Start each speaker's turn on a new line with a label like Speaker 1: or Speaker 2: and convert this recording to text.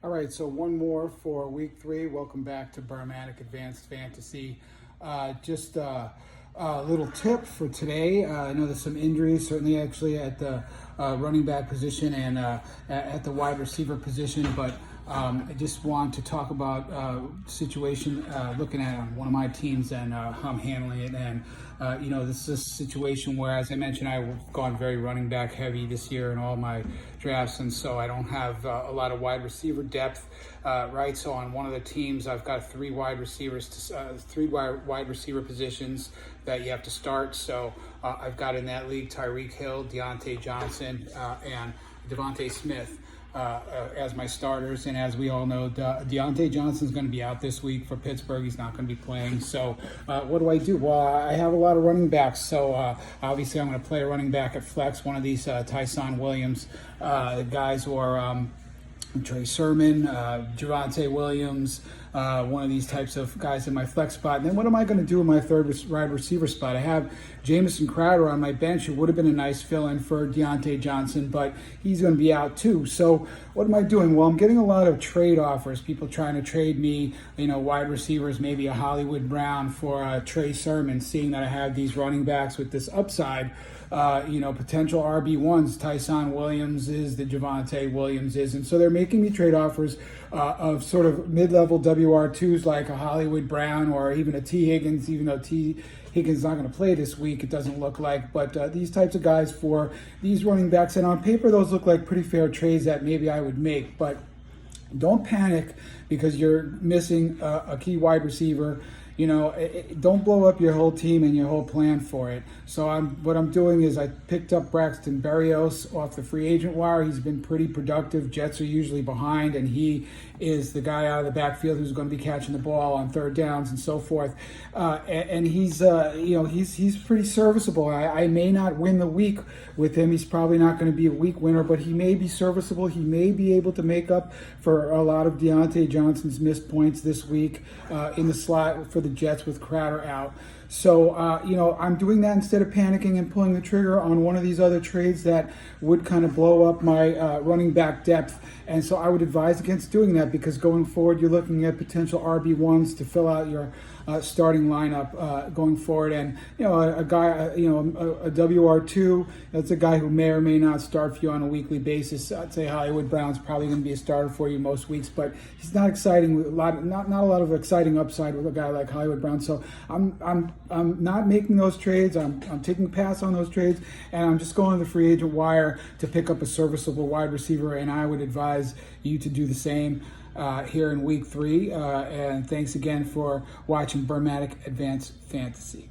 Speaker 1: All right, so one more for week 3. Welcome back to Burmatic Advanced Fantasy. Just a little tip for today. I know there's some injuries, certainly actually at the running back position and at the wide receiver position, but I just want to talk about situation looking at on one of my teams and how I'm handling it. And this is a situation where, as I mentioned, I've gone very running back heavy this year in all my drafts, and so I don't have a lot of wide receiver depth, right? So on one of the teams, I've got three wide receiver positions that you have to start. So I've got in that league Tyreek Hill, Deontay Johnson, and Devontae Smith as my starters. And as we all know, Deontay Johnson's going to be out this week for Pittsburgh. He's not going to be playing. So what do? Well, I have a lot of running backs. So obviously I'm going to play a running back at flex, one of these Tyson Williams guys, or Trey Sermon, Javonte Williams, one of these types of guys in my flex spot. And then what am I going to do in my third wide receiver spot? I have Jamison Crowder on my bench, who would have been a nice fill-in for Deontay Johnson, but he's going to be out too. So what am I doing? Well, I'm getting a lot of trade offers, people trying to trade me, wide receivers, maybe a Hollywood Brown for Trey Sermon, seeing that I have these running backs with this upside. Potential RB1s, Tyson Williams is, the Javonte Williams is, and so they're making me trade offers of sort of mid-level WR2s like a Hollywood Brown or even a T. Higgins, even though T. Higgins is not going to play this week, it doesn't look like, but these types of guys for these running backs, and on paper those look like pretty fair trades that maybe I would make, but don't panic because you're missing a key wide receiver. Don't blow up your whole team and your whole plan for it. So what I'm doing is I picked up Braxton Berrios off the free agent wire. He's been pretty productive. Jets are usually behind, and he is the guy out of the backfield who's going to be catching the ball on third downs and so forth. And he's pretty serviceable. I may not win the week with him. He's probably not going to be a week winner, but he may be serviceable. He may be able to make up for a lot of Deontay Johnson's missed points this week in the slot for the Jets with Crowder out. So, I'm doing that instead of panicking and pulling the trigger on one of these other trades that would kind of blow up my running back depth. And so I would advise against doing that, because going forward, you're looking at potential RB1s to fill out your starting lineup going forward. And, a guy, a WR2, that's a guy who may or may not start for you on a weekly basis. I'd say Hollywood Brown's probably going to be a starter for you most weeks, but he's not exciting, not a lot of exciting upside with a guy like Hollywood Brown. So I'm not making those trades. I'm taking a pass on those trades, and I'm just going to the free agent wire to pick up a serviceable wide receiver, and I would advise you to do the same here in week 3. And thanks again for watching Burmatic Advanced Fantasy.